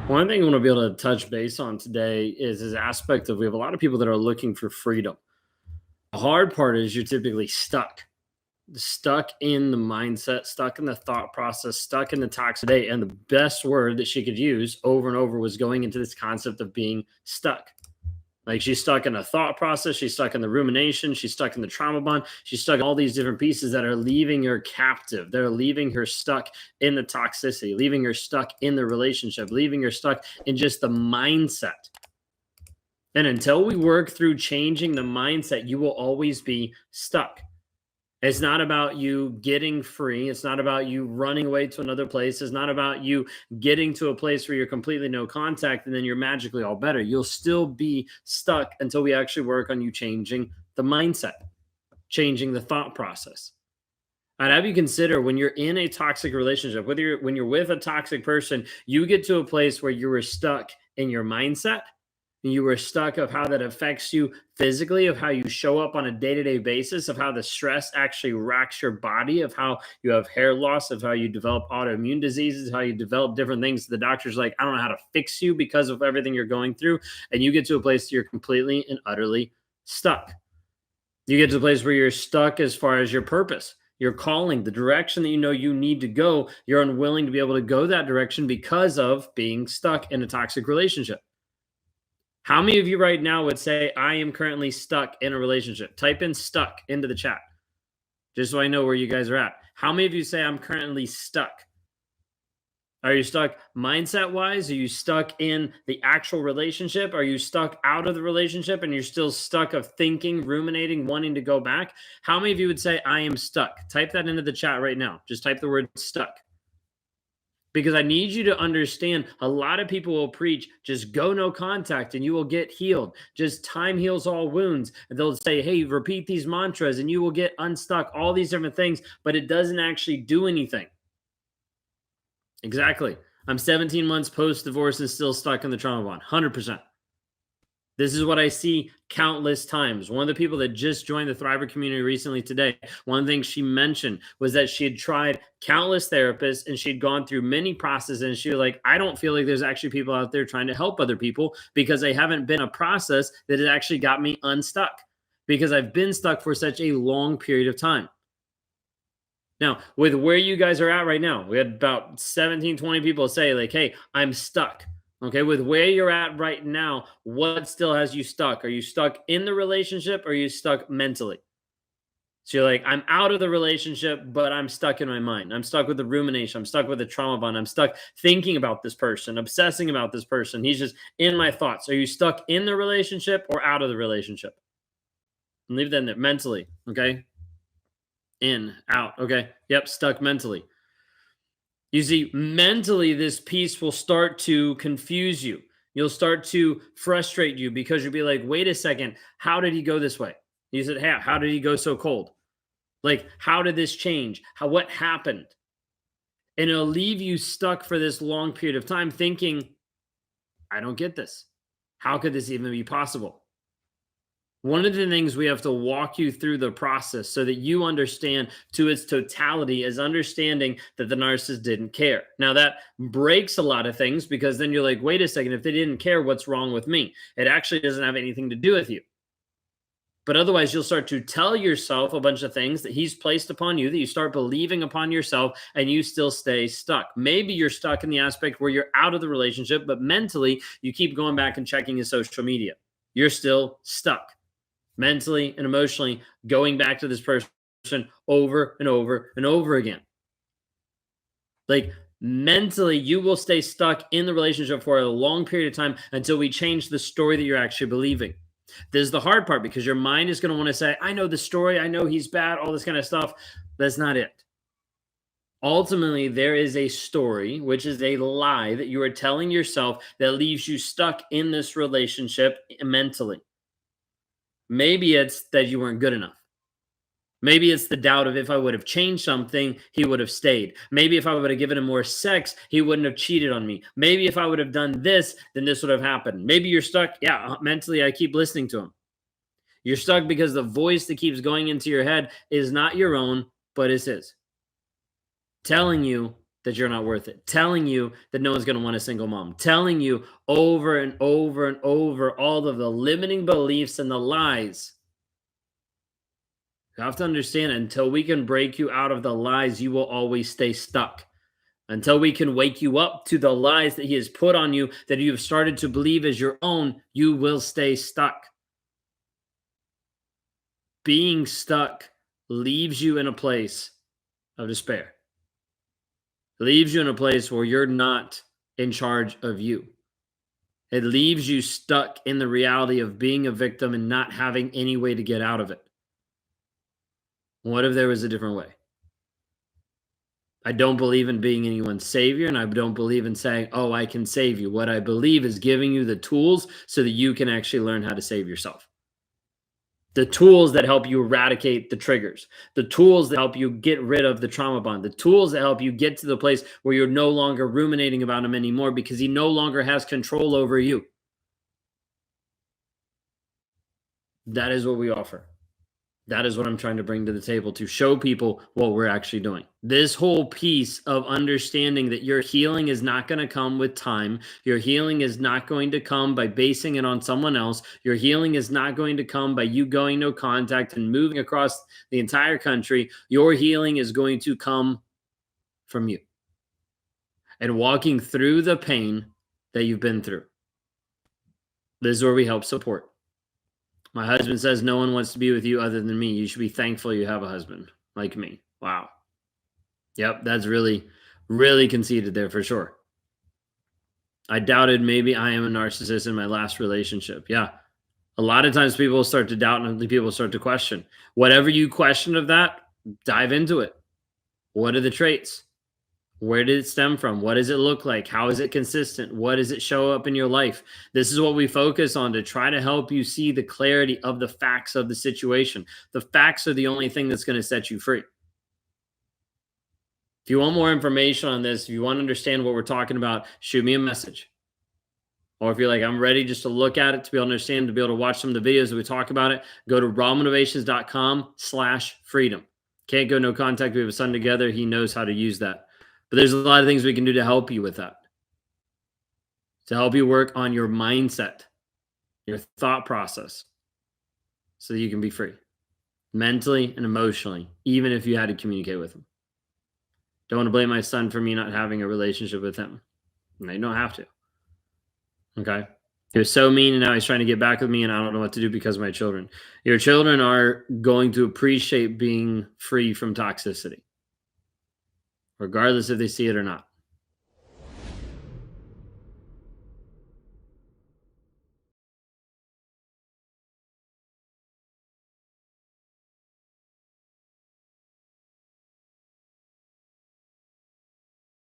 One thing I want to be able to touch base on today is this aspect of we have a lot of people that are looking for freedom. The hard part is you're typically stuck in the mindset, stuck in the thought process, stuck in the toxic day. And the best word that she could use over and over was going into this concept of being stuck. Like she's stuck in a thought process, she's stuck in the rumination, she's stuck in the trauma bond, she's stuck in all these different pieces that are leaving her captive. They're leaving her stuck in the toxicity, leaving her stuck in the relationship, leaving her stuck in just the mindset. And until we work through changing the mindset, you will always be stuck. It's not about you getting free. It's not about you running away to another place. It's not about you getting to a place where you're completely no contact and then you're magically all better. You'll still be stuck until we actually work on you changing the mindset, changing the thought process. I'd have you consider when you're in a toxic relationship, when you're with a toxic person, you get to a place where you were stuck in your mindset. You were stuck of how that affects you physically, of how you show up on a day-to-day basis, of how the stress actually racks your body, of how you have hair loss, of how you develop autoimmune diseases, how you develop different things. The doctor's like, I don't know how to fix you because of everything you're going through. And you get to a place you're completely and utterly stuck. You get to the place where you're stuck as far as your purpose, your calling, the direction that you know you need to go. You're unwilling to be able to go that direction because of being stuck in a toxic relationship. How many of you right now would say, I am currently stuck in a relationship? Type in stuck into the chat, just so I know where you guys are at. How many of you say I'm currently stuck? Are you stuck mindset wise? Are you stuck in the actual relationship? Are you stuck out of the relationship and you're still stuck of thinking, ruminating, wanting to go back? How many of you would say I am stuck? Type that into the chat right now. Just type the word stuck. Because I need you to understand a lot of people will preach, just go no contact and you will get healed. Just time heals all wounds. And they'll say, hey, repeat these mantras and you will get unstuck, all these different things, but it doesn't actually do anything. Exactly. I'm 17 months post-divorce and still stuck in the trauma bond, 100%. This is what I see countless times. One of the people that just joined the Thriver community recently today, one thing she mentioned was that she had tried countless therapists and she'd gone through many processes and she was like, I don't feel like there's actually people out there trying to help other people because they haven't been a process that has actually got me unstuck because I've been stuck for such a long period of time. Now, with where you guys are at right now, we had about 17, 20 people say like, hey, I'm stuck. Okay, with where you're at right now, what still has you stuck? Are you stuck in the relationship or are you stuck mentally? So you're like, I'm out of the relationship, but I'm stuck in my mind. I'm stuck with the rumination. I'm stuck with the trauma bond. I'm stuck thinking about this person, obsessing about this person. He's just in my thoughts. Are you stuck in the relationship or out of the relationship? And leave that in there mentally, okay? In, out, okay? Yep, stuck mentally. You see, mentally, this piece will start to confuse you. You'll start to frustrate you because you'll be like, wait a second, how did he go this way? You said, hey, how did he go so cold? Like, how did this change? What happened? And it'll leave you stuck for this long period of time thinking, I don't get this. How could this even be possible? One of the things we have to walk you through the process so that you understand to its totality is understanding that the narcissist didn't care. Now that breaks a lot of things because then you're like, wait a second, if they didn't care, what's wrong with me? It actually doesn't have anything to do with you. But otherwise, you'll start to tell yourself a bunch of things that he's placed upon you, that you start believing upon yourself, and you still stay stuck. Maybe you're stuck in the aspect where you're out of the relationship, but mentally, you keep going back and checking his social media. You're still stuck. Mentally and emotionally going back to this person over and over and over again. Like mentally, you will stay stuck in the relationship for a long period of time until we change the story that you're actually believing. This is the hard part because your mind is going to want to say, I know the story, I know he's bad, all this kind of stuff. That's not it. Ultimately, there is a story, which is a lie that you are telling yourself that leaves you stuck in this relationship mentally. Maybe it's that you weren't good enough. Maybe it's the doubt of if I would have changed something, he would have stayed. Maybe if I would have given him more sex, he wouldn't have cheated on me. Maybe if I would have done this, then this would have happened. Maybe you're stuck. Yeah, mentally, I keep listening to him. You're stuck because the voice that keeps going into your head is not your own, but is his. Telling you that you're not worth it, telling you that no one's going to want a single mom, telling you over and over and over all of the limiting beliefs and the lies. You have to understand, until we can break you out of the lies, you will always stay stuck. Until we can wake you up to the lies that he has put on you, that you have started to believe as your own, you will stay stuck. Being stuck leaves you in a place of despair. It leaves you in a place where you're not in charge of you. It leaves you stuck in the reality of being a victim and not having any way to get out of it. What if there was a different way? I don't believe in being anyone's savior, and I don't believe in saying, oh, I can save you. What I believe is giving you the tools so that you can actually learn how to save yourself. The tools that help you eradicate the triggers, the tools that help you get rid of the trauma bond, the tools that help you get to the place where you're no longer ruminating about him anymore because he no longer has control over you. That is what we offer. That is what I'm trying to bring to the table, to show people what we're actually doing. This whole piece of understanding that your healing is not going to come with time. Your healing is not going to come by basing it on someone else. Your healing is not going to come by you going no contact and moving across the entire country. Your healing is going to come from you and walking through the pain that you've been through. This is where we help support. My husband says no one wants to be with you other than me. You should be thankful you have a husband like me. Wow. Yep, that's really, really conceited there for sure. I doubted maybe I am a narcissist in my last relationship. Yeah. A lot of times people start to doubt and people start to question. Whatever you question of that, dive into it. What are the traits? Where did it stem from? What does it look like? How is it consistent? What does it show up in your life? This is what we focus on to try to help you see the clarity of the facts of the situation. The facts are the only thing that's going to set you free. If you want more information on this, if you want to understand what we're talking about, shoot me a message. Or if you're like, I'm ready just to look at it, to be able to understand, to be able to watch some of the videos that we talk about it, go to rawmotivations.com/freedom. Can't go no contact. We have a son together. He knows how to use that. But there's a lot of things we can do to help you with that. To help you work on your mindset, your thought process, so that you can be free. Mentally and emotionally, even if you had to communicate with him. Don't want to blame my son for me not having a relationship with him. No, you don't have to. Okay? He was so mean, and now he's trying to get back with me, and I don't know what to do because of my children. Your children are going to appreciate being free from toxicity, regardless if they see it or not.